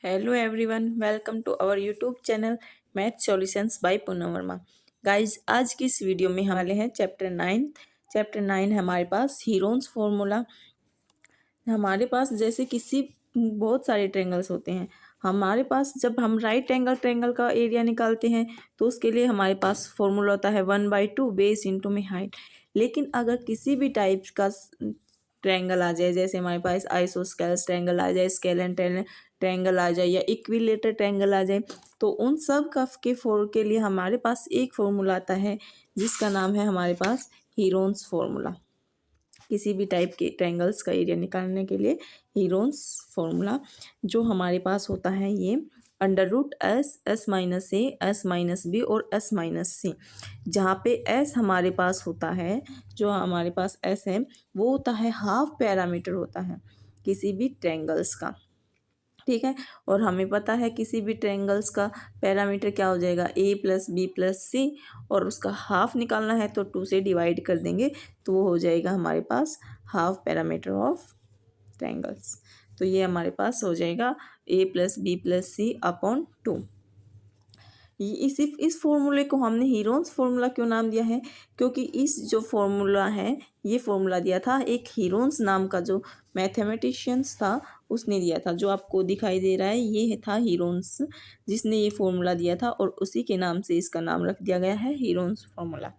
Hello everyone, welcome to our YouTube channel math solutions by Poonam Verma. Guys, आज की इस video में हम वाले हैं चैप्टर 9 हमारे पास हीरोन्स फॉर्मूला। हमारे पास जैसे किसी बहुत सारे ट्रायंगल्स होते हैं। हमारे पास जब हम राइट एंगल ट्रायंगल का एरिया निकालते हैं तो उसके लिए हमारे पास फॉर्मूला होता है 1/2 बेस इंटू में हाइट। लेकिन अगर किसी भी टाइप का ट्रायंगल आ जाए, जैसे हमारे पास आइसोस्केलेस ट्रायंगल आ जाए, स्केलेन ट्रायंगल आ जाए या इक्विलेटर ट्रायंगल आ जाए, तो उन सब का के लिए हमारे पास एक फॉर्मूला आता है जिसका नाम है हमारे पास हीरोन्स फॉर्मूला। किसी भी टाइप के ट्रायंगल्स का एरिया निकालने के लिए हीरोन्स फॉर्मूला जो हमारे पास होता है ये √S S-A S-B और S-C। जहाँ पे S हमारे पास होता है, जो हमारे पास S है वो होता है हाफ पैरामीटर होता है किसी भी ट्रायंगल्स का। ठीक है, और हमें पता है किसी भी ट्रायंगल्स का पैरामीटर क्या हो जाएगा A+B+C, और उसका हाफ निकालना है तो 2 से डिवाइड कर देंगे तो वो हो जाएगा हमारे पास हाफ पैरामीटर ऑफ ट्रायंगल्स। तो ये हमारे पास हो जाएगा A+B+C/2। इस फॉर्मूले को हमने हीरोन्स फॉर्मूला क्यों नाम दिया है, क्योंकि इस जो फॉर्मूला है ये फॉर्मूला दिया था एक हीरोन्स नाम का जो मैथमेटिशियंस था उसने दिया था। जो आपको दिखाई दे रहा है ये था हीरोन्स, जिसने ये फॉर्मूला दिया था और उसी के नाम से इसका नाम रख दिया गया है हीरोन्स फॉर्मूला।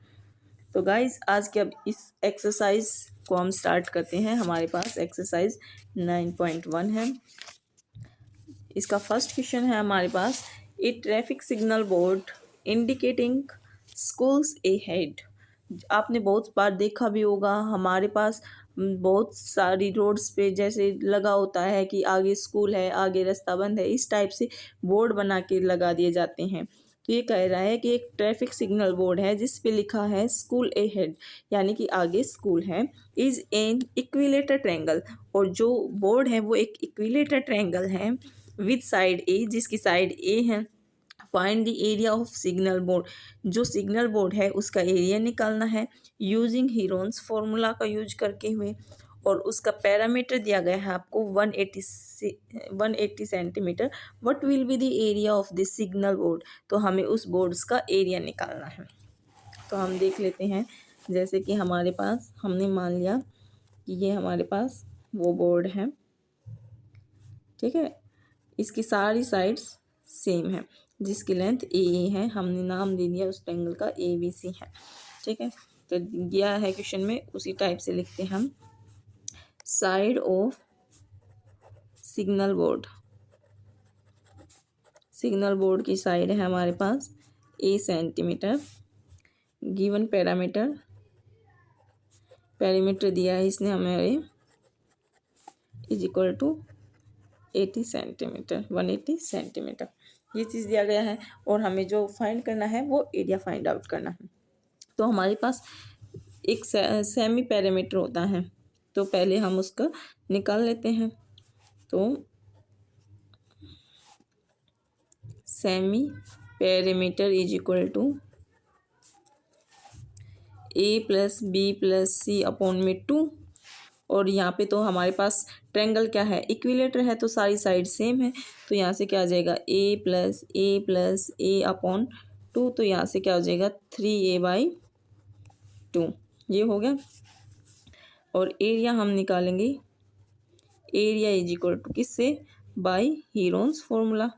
तो गाइज, आज के अब इस एक्सरसाइज को हम स्टार्ट करते हैं। हमारे पास एक्सरसाइज 9.1 है। इसका फर्स्ट क्वेश्चन है हमारे पास a traffic signal board indicating schools ahead. आपने बहुत बार देखा भी होगा, हमारे पास बहुत सारी रोड्स पे जैसे लगा होता है कि आगे स्कूल है, आगे रास्ता बंद है, इस टाइप से बोर्ड बना के लगा दिए जाते हैं। तो ये कह रहा है कि एक ट्रैफिक सिग्नल बोर्ड है जिस पे लिखा है स्कूल अहेड, यानी कि आगे स्कूल है, इज एन इक्विलेटर ट्रायंगल, और जो बोर्ड है वो एक इक्विलेटर ट्रायंगल है विद साइड ए, जिसकी साइड ए है। Find the area of signal board, जो सिग्नल बोर्ड है उसका एरिया निकालना है यूजिंग हीरोन्स फॉर्मूला का यूज करके हुए, और उसका पैरामीटर दिया गया है आपको 180 centimetre. What will be the area of this signal board, तो हमें उस बोर्ड्स का एरिया निकालना है। तो हम देख लेते हैं, जैसे कि हमारे पास हमने मान लिया कि ये हमारे पास वो बोर्ड है। ठीक है, इसकी सारी साइड्स सेम है, जिसकी लेंथ ए है, हमने नाम दे दिया उस ट्रायंगल का ABC है। ठीक है, तो दिया है क्वेश्चन में उसी टाइप से लिखते हैं हम। Side of signal board, signal board की साइड है हमारे पास A सेंटीमीटर। गिवन पैरामीटर दिया है इसने हमें is equal to 80 centimetre, 180 centimetre ये चीज़ दिया गया है, और हमें जो फाइंड करना है वो एरिया फाइंड आउट करना है। तो हमारे पास एक सेमी पैरामीटर होता है, तो पहले हम उसका निकाल लेते हैं। तो semi parameter is equal to A+B+C/2, और यहाँ पे तो हमारे पास ट्रायंगल क्या है, इक्विलेटर है, तो सारी साइड सेम है। तो यहाँ से क्या आ जाएगा A+A+A/2, तो यहाँ से क्या हो जाएगा 3A/2, ये हो गया। और एरिया हम निकालेंगे, एरिया इज इक्वल टू किससे, by Heron's formula.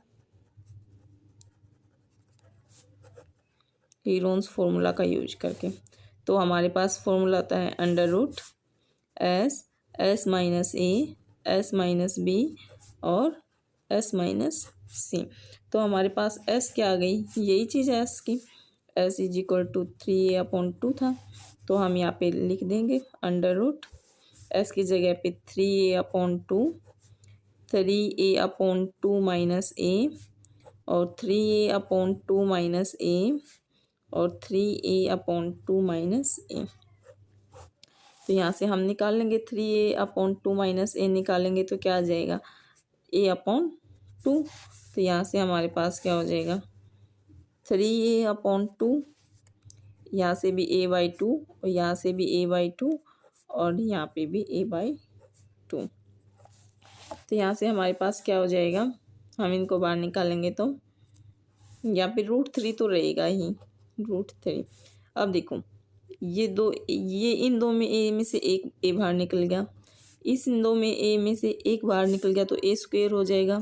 Heron's formula का यूज करके, तो हमारे पास फॉर्मूला आता है √S S-A S-B और S-C। तो हमारे पास S क्या आ गई, यही चीज़ है S की, S is equal to 3A/2 था, तो हम यहाँ पे लिख देंगे √S की जगह पे 3A/2, 3A/2 -A और 3A/2 -A और 3A/2 -A। तो यहाँ से हम निकाल लेंगे 3A/2 -A निकालेंगे तो क्या आ जाएगा A/2। तो यहाँ से हमारे पास क्या हो जाएगा 3A/2, यहाँ से भी A/2 और यहाँ से भी A/2 और यहाँ पे भी A/2। तो यहाँ से हमारे पास क्या हो जाएगा हम इनको बाहर निकालेंगे तो यहाँ पे √3 तो रहेगा ही, √3। अब देखो ये इन दो में ए में से एक ए बाहर निकल गया, इस इन दो में ए में से एक बाहर निकल गया तो ए स्क्वेयर हो जाएगा,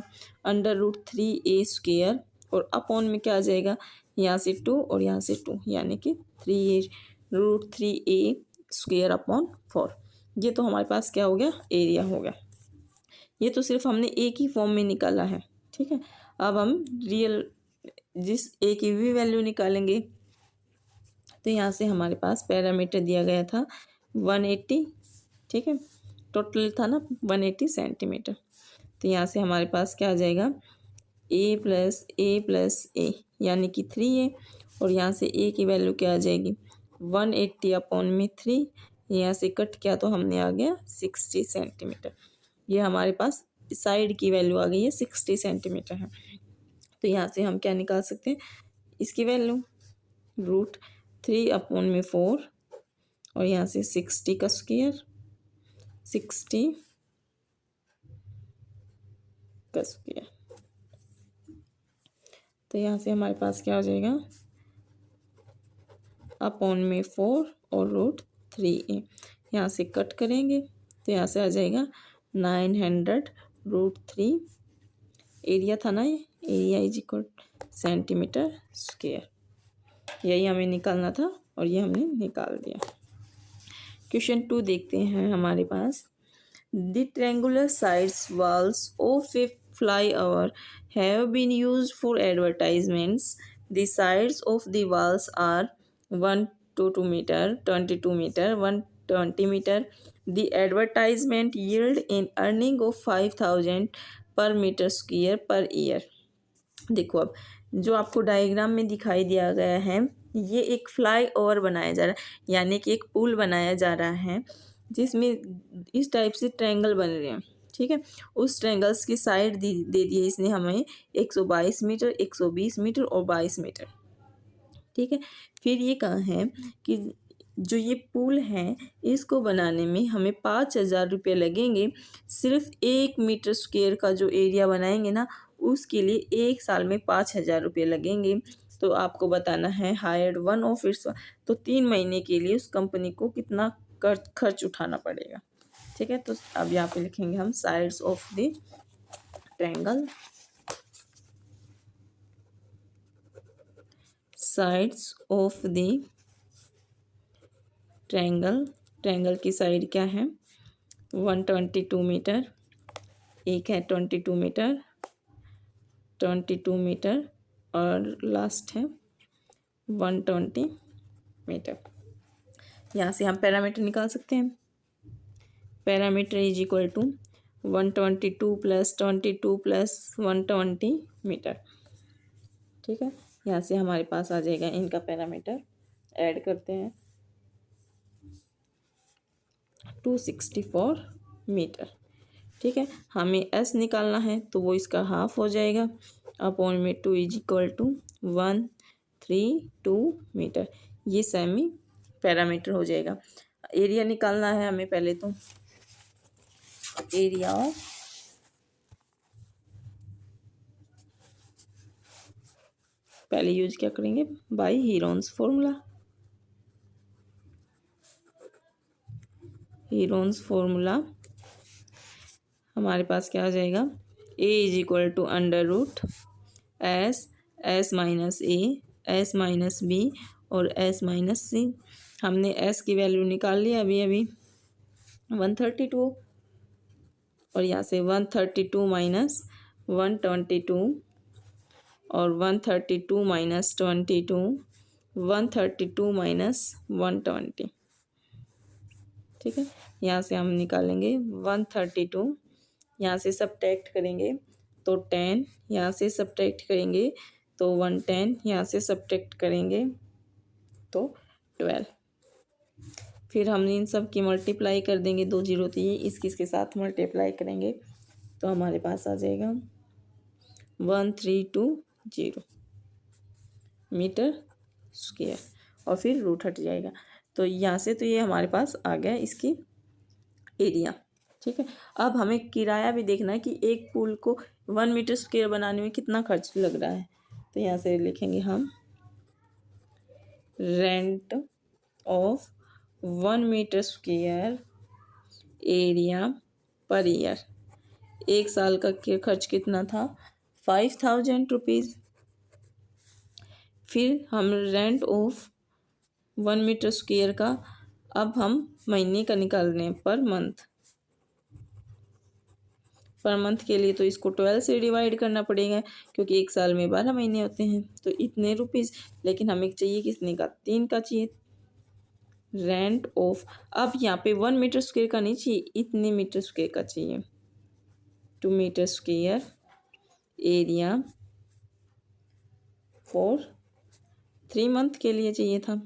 √3a स्क्वेयर, और अपॉन में क्या आ जाएगा, यहाँ से 2 और यहाँ से 2, यानी कि √3a स्क्वेयर अपॉन 4। ये तो हमारे पास क्या हो गया, एरिया हो गया। ये तो सिर्फ हमने ए की फॉर्म में निकाला है, ठीक है। अब हम रियल जिस ए की भी वैल्यू निकालेंगे, तो यहाँ से हमारे पास पैरामीटर दिया गया था 180, ठीक है, टोटल था ना 180 सेंटीमीटर। तो यहाँ से हमारे पास क्या आ जाएगा, a+a+a यानी कि 3a, और यहाँ से a की वैल्यू क्या आ जाएगी, 180 अपॉन में 3, यहाँ से कट किया तो हमने आ गया 60 सेंटीमीटर। ये हमारे पास साइड की वैल्यू आ गई है 60 सेंटीमीटर है। तो यहाँ से हम क्या निकाल सकते हैं, इसकी वैल्यू √3 अपॉन में 4, और यहाँ से 60 का स्क्वायर, 60 का स्क्वायर। तो यहाँ से हमारे पास क्या हो जाएगा, अपॉन में 4 और √3a, यहाँ से कट करेंगे तो यहाँ से आ जाएगा 900 √3, एरिया था ना, ये area is equal centimetre square. यही हमें निकालना था और ये हमने निकाल दिया। क्वेश्चन 2 देखते हैं हमारे पास। The triangular sides walls of a flyover have been used for advertisements. The sides of the walls are 122 meter, 22 meter, 120 meter. The advertisement yield an earning of 5,000 per meter square per year. देखो अब जो आपको diagram में दिखाई दिया गया है, ये एक फ्लाई ओवर बनाया जा रहा है, यानी कि एक पुल बनाया जा रहा है जिसमें इस टाइप से ट्रायंगल बन रहे हैं, ठीक है। उस ट्रायंगल्स की साइड दे दी है इसने हमें 122 मीटर, 120 मीटर और 22 मीटर, ठीक है। फिर ये कहा है कि जो ये पुल है इसको बनाने में हमें 5,000 रुपये लगेंगे। सिर्फ 1 मीटर स्क्वायर का जो एरिया बनाएंगे ना, उसके लिए 1 साल में 5,000 रुपये लगेंगे। तो आपको बताना है हायर्ड वन ऑफ इट्स, तो 3 महीने के लिए उस कंपनी को कितना खर्च उठाना पड़ेगा, ठीक है। तो अब यहाँ पे लिखेंगे हम sides of the triangle, sides of the triangle. Triangle की साइड क्या है, 122 मीटर, एक है 22 मीटर, 22 मीटर, और लास्ट है 120 मीटर। यहाँ से हम पैरामीटर निकाल सकते हैं। Perimeter is equal to 122 + 22 + 120 metre, ठीक है। यहाँ से हमारे पास आ जाएगा इनका पैरामीटर, ऐड करते हैं 264 मीटर, ठीक है। हमें एस निकालना है तो वो इसका हाफ हो जाएगा, अपॉन में 2 इज इक्वल टू 132 मीटर, ये सेमी पैरामीटर हो जाएगा। एरिया निकालना है हमें पहले, तो एरिया ऑफ पहले यूज क्या करेंगे, by Heron's formula. Heron's formula हमारे पास क्या आ जाएगा, a is equal to √s, s-a, s-b और s-c। हमने s की वैल्यू निकाल ली अभी अभी 132, और यहाँ से 132 माइनस 122 और 132 माइनस 22, 132 माइनस 120, ठीक है। यहाँ से हम निकालेंगे 132, यहाँ से सब्ट्रैक्ट करेंगे तो 10, यहाँ से सब्ट्रैक्ट करेंगे तो 110, यहाँ से सब्ट्रैक्ट करेंगे तो 12। फिर हम इन सब की मल्टीप्लाई कर देंगे, 2 जीरो तो ये इसके साथ मल्टीप्लाई करेंगे तो हमारे पास आ जाएगा 1320 मीटर स्क्वायर, और फिर रूट हट जाएगा। तो यहाँ से तो ये हमारे पास आ गया इसकी एरिया, ठीक है। अब हमें किराया भी देखना है कि एक पूल को 1 मीटर स्क्वायर बनाने में कितना खर्च लग रहा है। तो यहाँ से लिखेंगे हम rent of 1 metre square area पर ईयर। एक साल का खर्च कितना था, 5000 रुपीज़। फिर हम रेंट ऑफ 1 मीटर स्क्वायर का अब हम महीने का निकाल रहे हैं, पर मंथ के लिए तो इसको 12 से डिवाइड करना पड़ेगा, क्योंकि एक साल में 12 महीने होते हैं। तो इतने रुपीज़, लेकिन हमें चाहिए कितने का, 3 का चाहिए। रेंट ऑफ, अब यहाँ पे 1 मीटर स्क्वायर का नहीं चाहिए, इतने मीटर स्क्वायर का चाहिए। 2 metre square area for 3 month के लिए चाहिए था,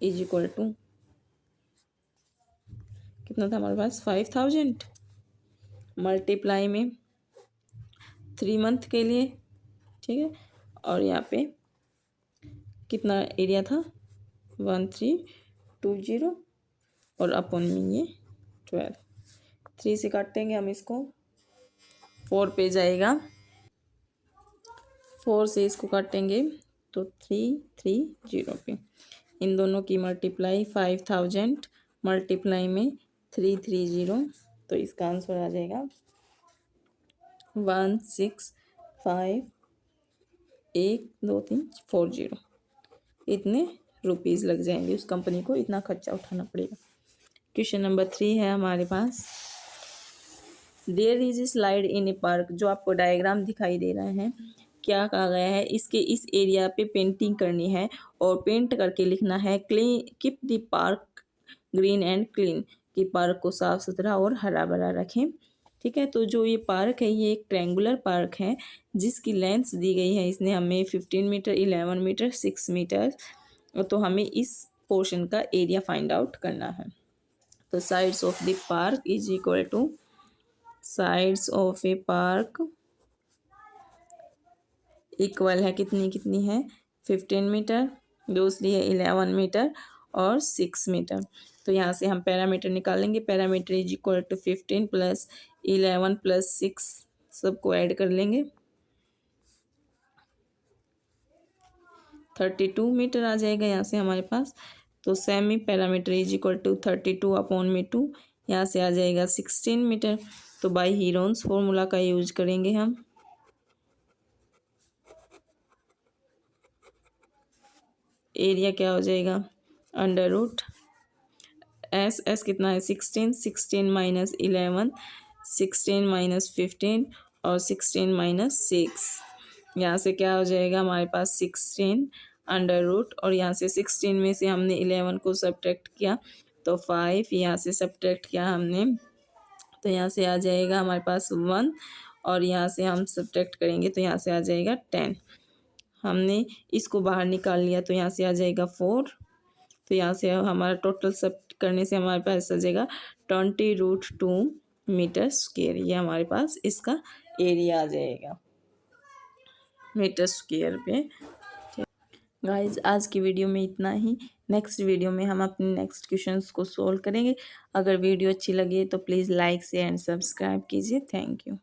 इज इक्वल टू कितना था हमारे पास, 5000 मल्टीप्लाई में 3 मंथ के लिए। ठीक है, और यहाँ पे कितना एरिया था, 1320, और अपॉन में ये 12। 3 से काटेंगे हम इसको, 4 पे जाएगा, 4 से इसको काटेंगे तो 330 पे। इन दोनों की मल्टीप्लाई 5000 मल्टीप्लाई में 330, तो इसका आंसर आ जाएगा 165,12340। इतने रुपीज़ लग जाएंगे, उस कंपनी को इतना खर्चा उठाना पड़ेगा। क्वेश्चन नंबर 3 है हमारे पास, there is a slide in a park. जो आपको डायग्राम दिखाई दे रहा है, क्या कहा गया है, इसके इस एरिया पे पेंटिंग करनी है और पेंट करके लिखना है clean keep the park green and clean, कि पार्क को साफ सुथरा और हरा भरा रखें। ठीक है, तो जो ये पार्क है ये एक ट्रायंगुलर पार्क है, जिसकी लेंथ दी गई है इसने हमें 15 मीटर, 11 मीटर, 6 मीटर। तो हमें इस पोर्शन का एरिया फाइंड आउट करना है। तो sides of the park is equal to, sides of a park equal है, कितनी कितनी है, 15 मीटर, दूसरी है 11 मीटर और 6 मीटर। तो यहाँ से हम पैरामीटर निकालेंगे, perimeter is equal to 15 plus 11 plus 6, सबको ऐड कर लेंगे, 32 मीटर आ जाएगा यहाँ से हमारे पास। तो semi parameter is equal to 32 upon में 2, यहाँ से आ जाएगा 16 मीटर। तो बाय हीरोन्स फॉर्मूला का यूज करेंगे हम, एरिया क्या हो जाएगा, अंडर रूट एस कितना है, 16, 16 माइनस 11, 16 माइनस 15 और 16 माइनस 6। यहाँ से क्या हो जाएगा हमारे पास 16 अंडर रूट, और यहाँ से 16 में से हमने 11 को सब्ट्रैक्ट किया तो 5, यहाँ से सब्ट्रैक्ट किया हमने तो यहाँ से आ जाएगा हमारे पास 1, और यहाँ से हम सब्ट्रैक्ट करेंगे तो यहाँ से आ जाएगा 10। हमने इसको बाहर निकाल लिया तो यहाँ से आ जाएगा 4। तो यहाँ से हमारा टोटल सब करने से हमारे पास आ जाएगा 20√2 मीटर स्क्वायर। ये हमारे पास इसका एरिया आ जाएगा मीटर स्क्वायर पे। गाइस आज की वीडियो में इतना ही। नेक्स्ट वीडियो में हम अपने नेक्स्ट क्वेश्चंस को सोल्व करेंगे। अगर वीडियो अच्छी लगे तो please like share and subscribe कीजिए। Thank you.